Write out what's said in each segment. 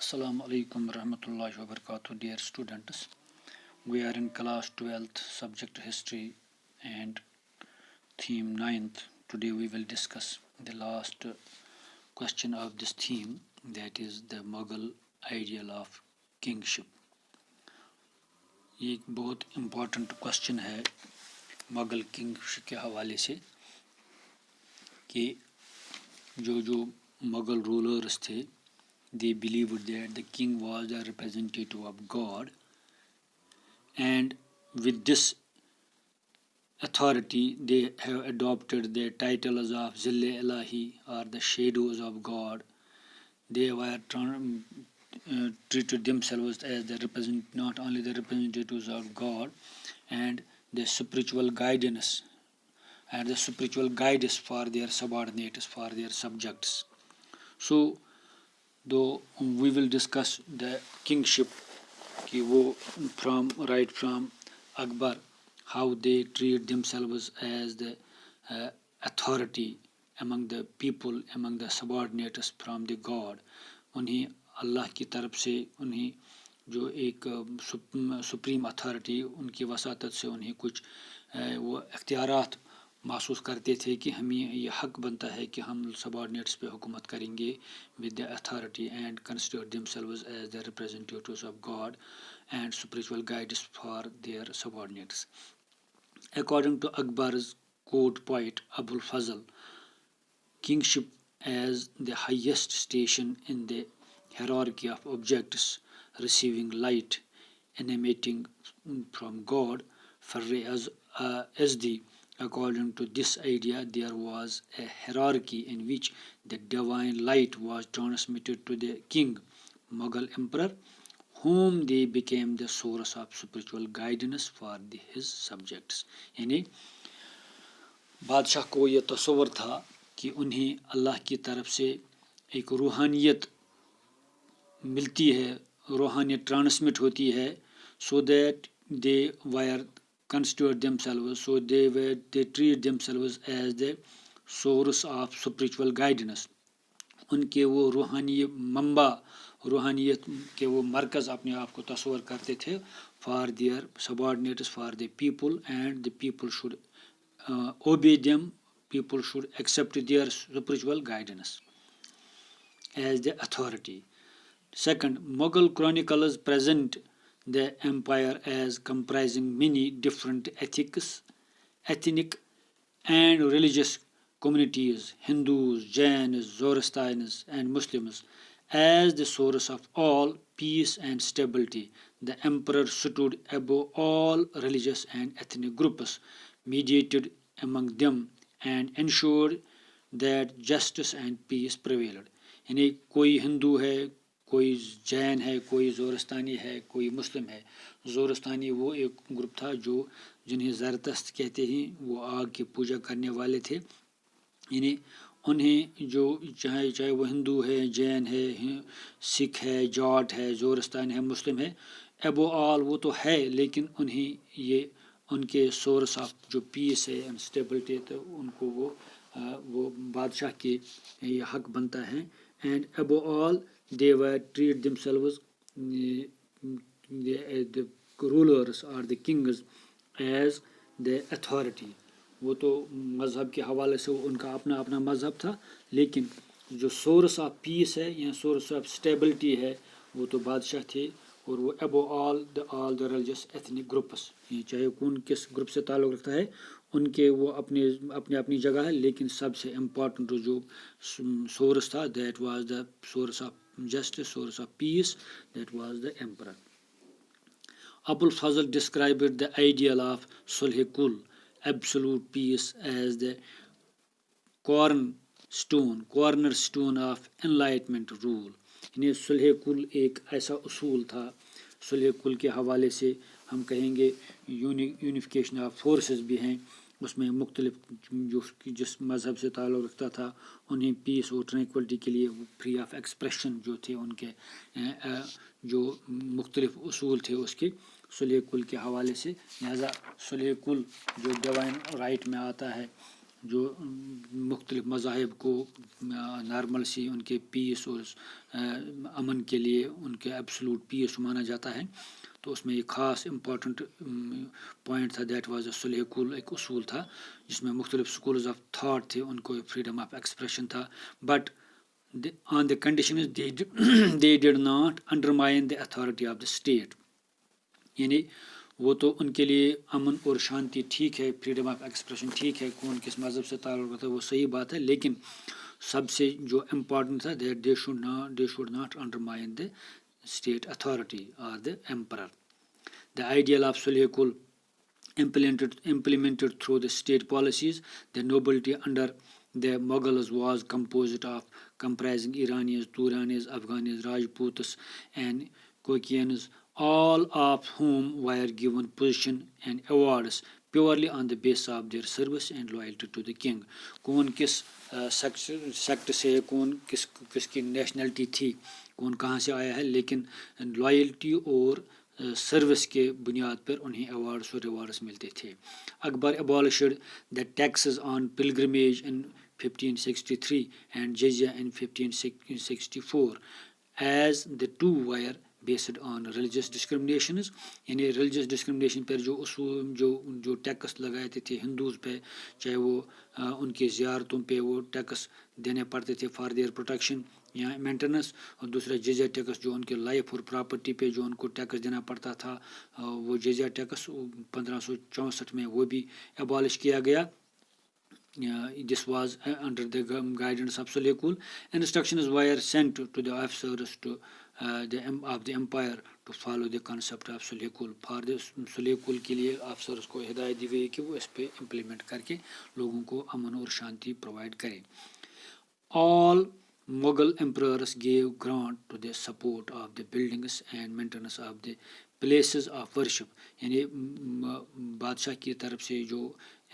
Assalamu alaikum warahmatullahi wabarakatuh, dear students. We are in class 12th, subject history and theme 9th. Today we will discuss the last question of this theme, that is the Mughal ideal of kingship. ये एक बहुत important question है Mughal kingship के हवाले से कि जो Mughal rulers थे, they believed that the king was the representative of God, and with this authority they have adopted the titles of Zille Ilahi, or the shadows of God. They were treated themselves as not only the representatives of God and the spiritual guidance and the spiritual guides for their subordinates, for their subjects. So though we will discuss the kingship कि वो right from Akbar, how they treat themselves as the authority among the people, among the subordinates from the God. उन्हें अल्लाह की तरफ से उन्हें जो एक supreme authority उनकी वसातत से उन्हें कुछ वो इख्तियारात महसूस करते थे कि हमें ये हक बनता है कि हम सबऑर्डिनेट्स पे हुकूमत करेंगे with the authority and consider themselves as the representatives of God and spiritual guides for their subordinates. According to Akbar's court poet Abul Fazl, kingship as the highest station in the hierarchy of objects receiving light emanating from God, according to this idea, there was a hierarchy in which the divine light was transmitted to the king, Mughal emperor, whom they became the source of spiritual guidance for his subjects. यानी बादशाह को यह तस्वर था कि उन्हें अल्लाह की तरफ से एक रूहानियत मिलती है, रूहानियत ट्रांसमिट होती है, so that they were considered themselves, so they treat themselves as the source of spiritual guidance. उनके वो रूहानी मंबा, रूहानियत के वो मरकज़ अपने आप को तस्वर करते थे for their subordinates, for the people, and the people should obey them, people should accept their spiritual guidance as the authority. Second, Mughal chroniclers present the empire as comprising many different ethnic and religious communities, Hindus, Jainas, Zoroastrians, and Muslims, as the source of all peace and stability. The emperor stood above all religious and ethnic groups, mediated among them, and ensured that justice and peace prevailed. यानी कोई हिंदू है, कोई जैन है, कोई ज़ोरस्तानी है, कोई मुस्लिम है. ज़ोरस्तानी वो एक ग्रुप था जो जिन्हें ज़रतस्त कहते हैं, वो आग की पूजा करने वाले थे. यानी उन्हें जो चाहे वो हिंदू है, जैन है, सिख है, जाट है, ज़ोरस्तानी है, मुस्लिम है, एबो ऑल वो तो है, लेकिन उन्हें ये उनके सोर्स ऑफ जो पीस है एंड स्टेबिलिटी, तो उनको वो बादशाह के ये हक बनता है. एंड एबो all they were treat themselves, the rulers or the kings, as the authority. वो तो मज़हब के हवाले से उनका अपना अपना मज़हब था, लेकिन जो सोर्स ऑफ पीस है या सोर्स ऑफ स्टेबिलिटी है वो तो बादशाह थे. और वो above all the religious ethnic groups, चाहे कौन किस ग्रुप से ताल्लुक़ रखता है, उनके वो अपनी अपनी जगह है, लेकिन सबसे इम्पॉर्टेंट जो सोर्स था, that was the source of justice, source of peace, that was the emperor. Abul Fazl described the ideal of Sulh-e-Kul, absolute peace, as the cornerstone of enlightenment rule. यानी सुलह-कुल एक ऐसा उसूल था. सुलह-कुल के हवाले से हम कहेंगे यूनिफिकेशन ऑफ फोर्सेस भी हैं, उसमें मुख्तलिफ जो जिस मज़हब से ताल्लुक़ रखता था उन्हें पीस और ट्रैंक्विलिटी के लिए फ्री ऑफ एक्सप्रेशन जो थे उनके जो मुख्तलिफ उसूल थे उसके सुलह-कुल के हवाले से. लिहाजा सुलह-कुल जो डिवाइन राइट में आता है, जो मुख्तलिफ मज़ाहिब को नॉर्मलसी, उनके पीस और अमन के लिए उनके एब्सोल्यूट पीस माना जाता है। तो उसमें एक ख़ास इम्पॉर्टेंट पॉइंट था, दैट वाज सुलह कुल, एक उसूल था जिसमें मुख्तलिफ स्कूल्स ऑफ थाट थे, उनको फ्रीडम ऑफ एक्सप्रेशन था, but on the condition is they did not undermine the authority of the state। यानी वो तो उनके लिए अमन और शांति ठीक है, फ्रीडम ऑफ एक्सप्रेशन ठीक है, कौन किस मज़हब से ताल्लुक़ रखता है वो सही बात है, लेकिन सबसे जो इम्पॉर्टेंट था that they should not undermine the state authority और the emperor. The ideal of Sulh Kul implemented through the state policies, the nobility under the Mughals was composed of comprising Iranians, Turanis, Afghanis, Rajputs, and Kokians, all of whom were given position and awards purely on the basis of their service and loyalty to the king। कौन किस sect से, कौन किसकी nationality थी, कौन कहाँ से आया है, लेकिन लॉयल्टी और सर्विस के बुनियाद पर उन्हें अवार्ड्स और रिवार्ड्स मिलते थे। Akbar abolished the taxes on pilgrimage in 1563 and jizya in 1564 as the two were based on religious discriminations। यानी religious discrimination पर जो उसूल जो टैक्स लगाते थे हिंदूज़ पे, चाहे वो उनकी ज़ियारतों पे वो टैक्स देने पड़ते थे फॉर देयर प्रोटेक्शन या मेंटेनेंस, और दूसरा जिज़िया टैक्स जो उनके लाइफ और प्रॉपर्टी पे जो उनको टैक्स देना पड़ता था, वो जिज़िया टैक्स 1564 में वो भी एबॉलिश किया गया। This was under the guidance of Suleykul Kul. Instructions were sent to the officers of the empire to follow the concept of Suleykul Kul। For the Suleykul Kul के लिए officers को हिदायत दी गई कि वो इस पे implement करके लोगों को अमन और शांति प्रोवाइड करें। All Mughal emperors gave grant to the support of the buildings and maintenance of the places of worship। यानी बादशाह की तरफ से जो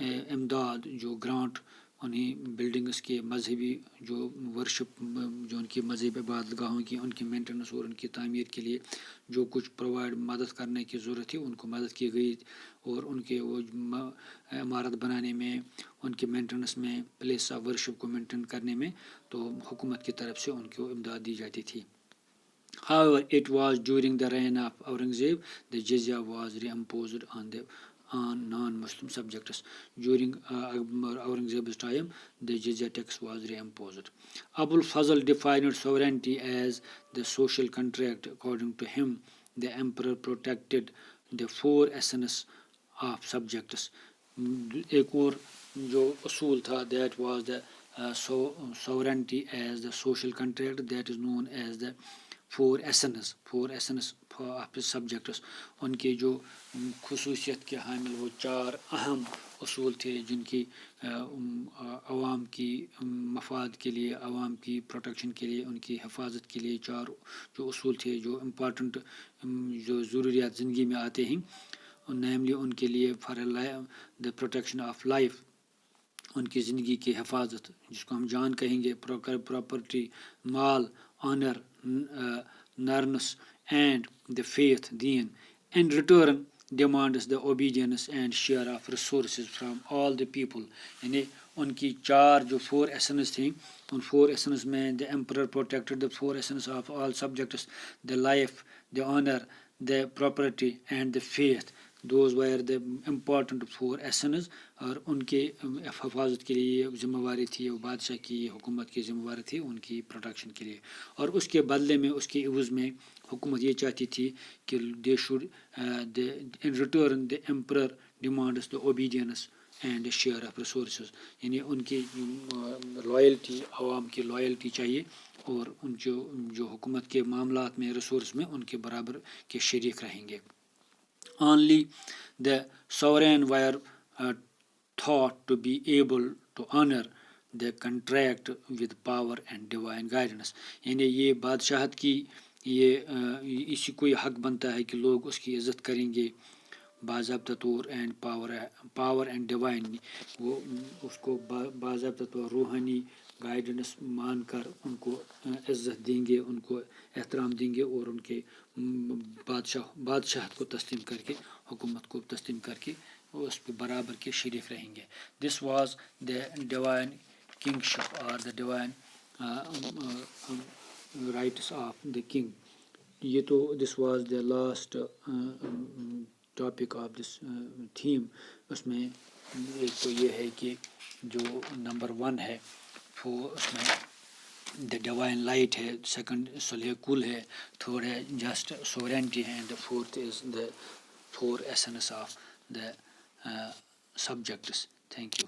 इमदाद, जो ग्रांट उन्हें बिल्डिंग्स के मजहबी जो वर्शिप, जो उनकी मजहब इबादतगाहों की उनकी मेंटेनेंस और उनकी तामीर के लिए जो कुछ प्रोवाइड मदद करने की ज़रूरत थी उनको मदद की गई, और उनके वो इमारत बनाने में, उनके मेंटेनेंस में, प्लेस ऑफ वर्शिप को मेंटेन करने में तो हुकूमत की तरफ से उनको इमदाद दी जाती थी। However, it was during the reign of Aurangzeb the jizya was reimposed on non-Muslim subjects। During Aurangzeb's time, the jizya tax was reimposed। Abul Fazl defined sovereignty as the social contract। According to him, the emperor protected the four essence of subjects। एक और जो उसूल था that was the sovereignty as the social contract, that is known as the four essence of his subjects। उनके जो खुसूसियत के हामिल वो चार अहम उसूल थे जिनकी अवाम की मफाद के लिए, अवाम की प्रोटेक्शन के लिए, उनकी हिफाजत के लिए चार जो उसूल थे जो इम्पॉर्टेंट जो ज़रूरियात ज़िंदगी में आते हैं, नेमली उनके लिए for the protection of life, उनकी ज़िंदगी की हिफाजत जिसको हम जान कहेंगे, प्रॉपर्टी, माल, ऑनर, नर्नस एंड द फेथ, दीन। In return demands the obedience and share of resources from all the people। यानी उनकी चार जो फोर एसेंस थी, उन फोर एसेंस में the emperor protected the four essence of all subjects, the life, the honour, the property and the faith. Those were the important four essence, और उनके हिफाजत के लिए ज़िम्मेवारी थी, वो बादशाह की हुकूमत की ज़िम्मेवारी थी उनकी प्रोटेक्शन के लिए। और उसके बदले में, उसके इवज़ में हुकूमत ये चाहती थी कि they should in return the emperor demands the obedience and share of resources. यानी उनकी लॉयल्टी, आवाम की लॉयल्टी चाहिए, और उन जो हुकूमत के मामलात में, रिसोर्स में उनके बराबर के शरीक रहेंगे। Only the sovereign were thought to be able to honor the contract with power and divine guidance। यानी ये बादशाहत की इसी को हक बनता है कि लोग उसकी इज़्ज़त करेंगे बाज़ाब्ता तौर, एंड पावर एंड डिवाइन, वो उसको बाज़ाब्ता तौर रूहानी गाइडेंस मानकर उनको इज़्ज़त देंगे, उनको एहतराम देंगे, और उनके बादशाह को तस्लीम करके, हुकूमत को तस्लीम करके उस पर बराबर के शरीक रहेंगे. This was the divine kingship और the divine rights of the king. ये तो this was the last topic of this theme. उसमें एक तो ये है कि जो नंबर 1 है वो उसमें द डिवाइन लाइट है, सेकंड सुलह कुल है, थर्ड है जस्ट सोवरेंटी है, and the fourth is the 4 essence of the subjects. Thank you.